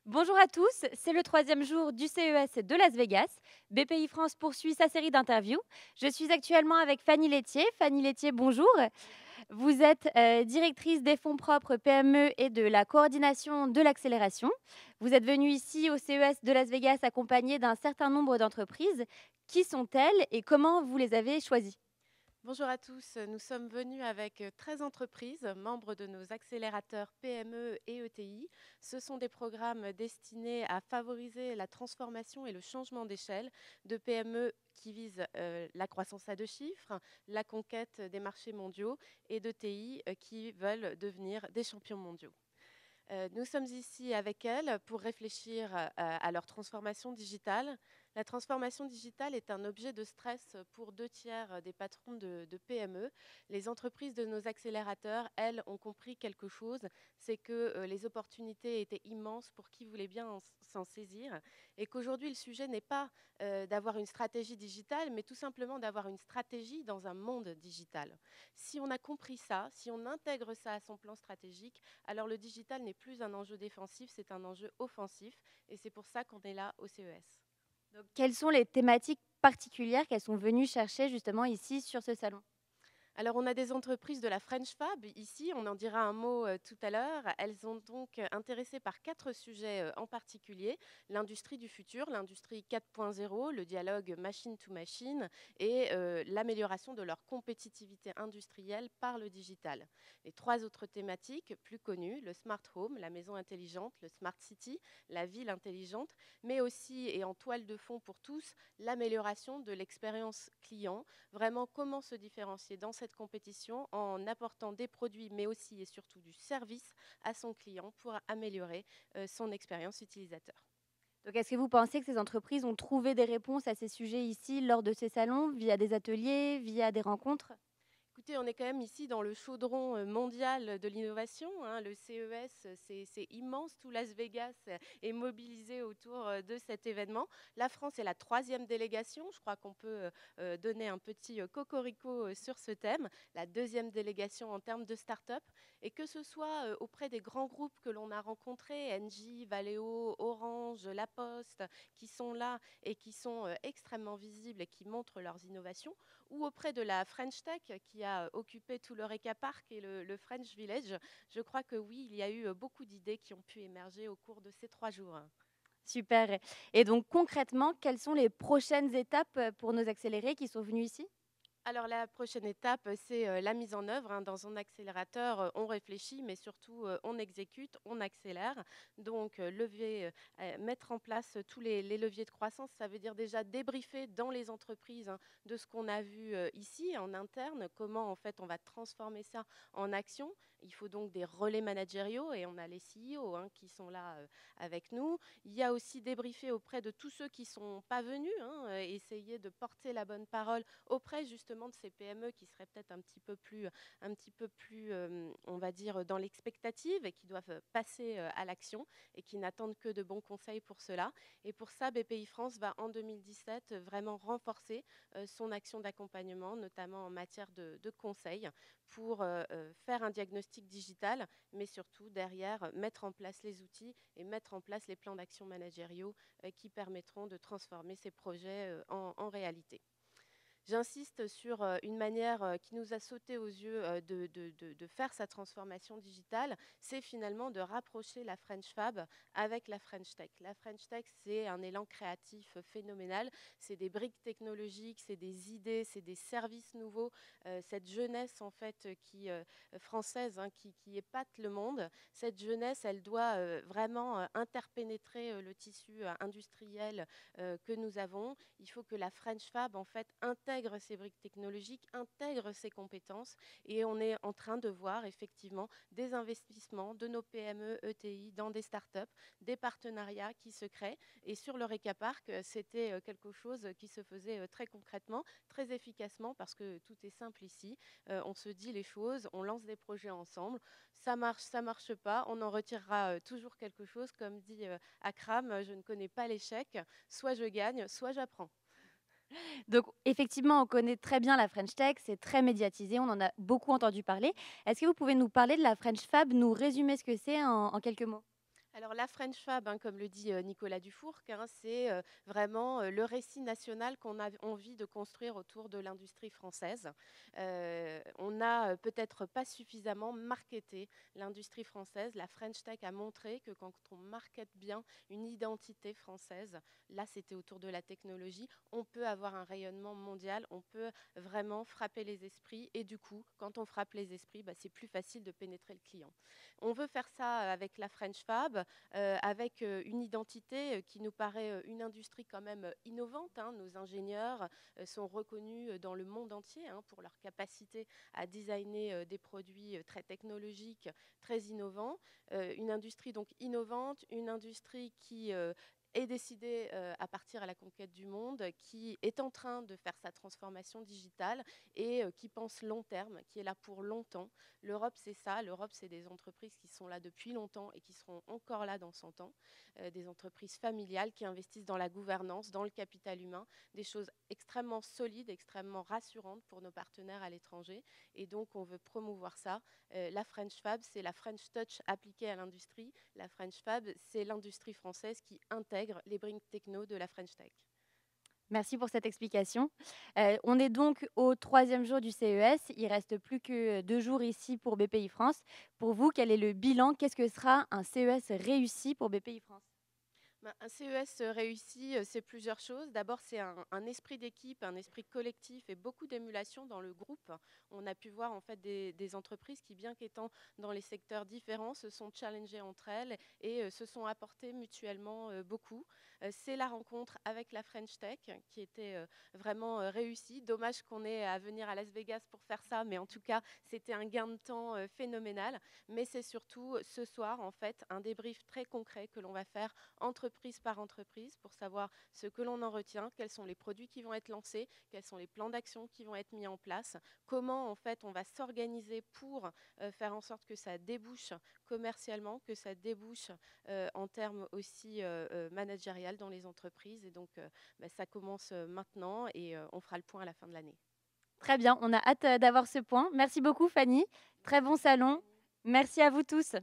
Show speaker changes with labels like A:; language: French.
A: Bonjour à tous, c'est le troisième jour du CES de Las Vegas. BPI France poursuit sa série d'interviews. Je suis actuellement avec Fanny Laitier. Fanny Laitier, bonjour. Vous êtes directrice des fonds propres PME et de la coordination de l'accélération. Vous êtes venue ici au CES de Las Vegas accompagnée d'un certain nombre d'entreprises. Qui sont-elles et comment vous les avez choisies?
B: Bonjour à tous, nous sommes venus avec 13 entreprises, membres de nos accélérateurs PME et ETI. Ce sont des programmes destinés à favoriser la transformation et le changement d'échelle de PME qui visent la croissance à deux chiffres, la conquête des marchés mondiaux et d'ETI qui veulent devenir des champions mondiaux. Nous sommes ici avec elles pour réfléchir à leur transformation digitale. La transformation digitale est un objet de stress pour deux tiers des patrons de PME. Les entreprises de nos accélérateurs, elles, ont compris quelque chose, c'est que les opportunités étaient immenses pour qui voulait bien s'en saisir et qu'aujourd'hui, le sujet n'est pas d'avoir une stratégie digitale, mais tout simplement d'avoir une stratégie dans un monde digital. Si on a compris ça, si on intègre ça à son plan stratégique, alors le digital n'est plus un enjeu défensif, c'est un enjeu offensif. Et c'est pour ça qu'on est là au CES.
A: Donc, quelles sont les thématiques particulières qu'elles sont venues chercher justement ici sur ce salon?
B: Alors, on a des entreprises de la French Fab ici, on en dira un mot tout à l'heure. Elles sont donc intéressées par quatre sujets en particulier: l'industrie du futur, l'industrie 4.0, le dialogue machine to machine et l'amélioration de leur compétitivité industrielle par le digital. Les trois autres thématiques plus connues: le smart home, la maison intelligente, le smart city, la ville intelligente, mais aussi, et en toile de fond pour tous, l'amélioration de l'expérience client. Vraiment, comment se différencier dans cette compétition en apportant des produits, mais aussi et surtout du service à son client pour améliorer son expérience utilisateur.
A: Donc, est-ce que vous pensez que ces entreprises ont trouvé des réponses à ces sujets ici lors de ces salons, via des ateliers, via des rencontres?
B: Écoutez, on est quand même ici dans le chaudron mondial de l'innovation, hein. Le CES, c'est immense. Tout Las Vegas est mobilisé autour de cet événement. La France est la troisième délégation. Je crois qu'on peut donner un petit cocorico sur ce thème. La deuxième délégation en termes de start-up. Et que ce soit auprès des grands groupes que l'on a rencontrés, Engie, Valeo, Orange, La Poste, qui sont là et qui sont extrêmement visibles et qui montrent leurs innovations, ou auprès de la French Tech qui a occupé tout l'Eureka Park et le French Village. Je crois que oui, il y a eu beaucoup d'idées qui ont pu émerger au cours de ces 3 jours.
A: Super. Et donc concrètement, quelles sont les prochaines étapes pour nos accélérés qui sont venus ici?
B: Alors la prochaine étape, c'est la mise en œuvre, hein. Dans un accélérateur, on réfléchit, mais surtout on exécute, on accélère. Donc mettre en place tous les leviers de croissance, ça veut dire déjà débriefer dans les entreprises, hein, de ce qu'on a vu ici en interne, comment en fait on va transformer ça en action. Il faut donc des relais managériaux et on a les CEO, hein, qui sont là avec nous. Il y a aussi débriefer auprès de tous ceux qui ne sont pas venus, hein, essayer de porter la bonne parole auprès justement de ces PME qui seraient peut-être un petit peu plus, on va dire, dans l'expectative et qui doivent passer à l'action et qui n'attendent que de bons conseils pour cela. Et pour ça, BPI France va en 2017 vraiment renforcer son action d'accompagnement, notamment en matière de conseils, pour faire un diagnostic digital, mais surtout derrière mettre en place les outils et mettre en place les plans d'action managériaux qui permettront de transformer ces projets en réalité. J'insiste sur une manière qui nous a sauté aux yeux de faire sa transformation digitale, c'est finalement de rapprocher la French Fab avec la French Tech. La French Tech, c'est un élan créatif phénoménal, c'est des briques technologiques, c'est des idées, c'est des services nouveaux, cette jeunesse en fait française, hein, qui épate le monde. Cette jeunesse, elle doit vraiment interpénétrer le tissu industriel que nous avons. Il faut que la French Fab en fait intègre ces briques technologiques, intègre ces compétences, et on est en train de voir effectivement des investissements de nos PME, ETI dans des startups, des partenariats qui se créent. Et sur l'Eureka Park, c'était quelque chose qui se faisait très concrètement, très efficacement, parce que tout est simple ici. On se dit les choses, on lance des projets ensemble. Ça marche pas, on en retirera toujours quelque chose. Comme dit Akram, je ne connais pas l'échec. Soit je gagne, soit j'apprends.
A: Donc effectivement, on connaît très bien la French Tech, c'est très médiatisé, on en a beaucoup entendu parler. Est-ce que vous pouvez nous parler de la French Fab, nous résumer ce que c'est en quelques mots?
B: Alors la French Fab, hein, comme le dit Nicolas Dufourcq, hein, c'est vraiment le récit national qu'on a envie de construire autour de l'industrie française. On n'a peut-être pas suffisamment marketé l'industrie française. La French Tech a montré que quand on markete bien une identité française, là c'était autour de la technologie, on peut avoir un rayonnement mondial, on peut vraiment frapper les esprits et du coup, quand on frappe les esprits, bah, c'est plus facile de pénétrer le client. On veut faire ça avec la French Fab, avec une identité qui nous paraît une industrie quand même innovante, hein. Nos ingénieurs sont reconnus dans le monde entier, hein, pour leur capacité à designer des produits très technologiques, très innovants. Une industrie donc innovante, une industrie qui est décidée à partir à la conquête du monde, qui est en train de faire sa transformation digitale et qui pense long terme, qui est là pour longtemps. L'Europe, c'est ça. L'Europe, c'est des entreprises qui sont là depuis longtemps et qui seront encore là dans 100 ans. Des entreprises familiales qui investissent dans la gouvernance, dans le capital humain, des choses extrêmement solides, extrêmement rassurantes pour nos partenaires à l'étranger. Et donc, on veut promouvoir ça. La French Fab, c'est la French Touch appliquée à l'industrie. La French Fab, c'est l'industrie française qui intègre les briques techno de la French Tech.
A: Merci pour cette explication. On est donc au troisième jour du CES. Il reste plus que 2 jours ici pour BPI France. Pour vous, quel est le bilan? Qu'est-ce que sera un CES réussi pour BPI France?
B: Ben, un CES réussi, c'est plusieurs choses. D'abord, c'est un esprit d'équipe, un esprit collectif et beaucoup d'émulation dans le groupe. On a pu voir en fait des entreprises qui, bien qu'étant dans les secteurs différents, se sont challengées entre elles et se sont apportées mutuellement beaucoup. C'est la rencontre avec la French Tech qui était vraiment réussie. Dommage qu'on ait à venir à Las Vegas pour faire ça, mais en tout cas, c'était un gain de temps phénoménal. Mais c'est surtout ce soir, en fait, un débrief très concret que l'on va faire entreprise par entreprise pour savoir ce que l'on en retient, quels sont les produits qui vont être lancés, quels sont les plans d'action qui vont être mis en place, comment en fait on va s'organiser pour faire en sorte que ça débouche commercialement, que ça débouche en termes aussi managérial dans les entreprises. Et donc ça commence maintenant et on fera le point à la fin de l'année.
A: Très bien, on a hâte d'avoir ce point. Merci beaucoup Fanny. Très bon
B: Merci
A: salon.
B: Fanny.
A: Merci à vous tous.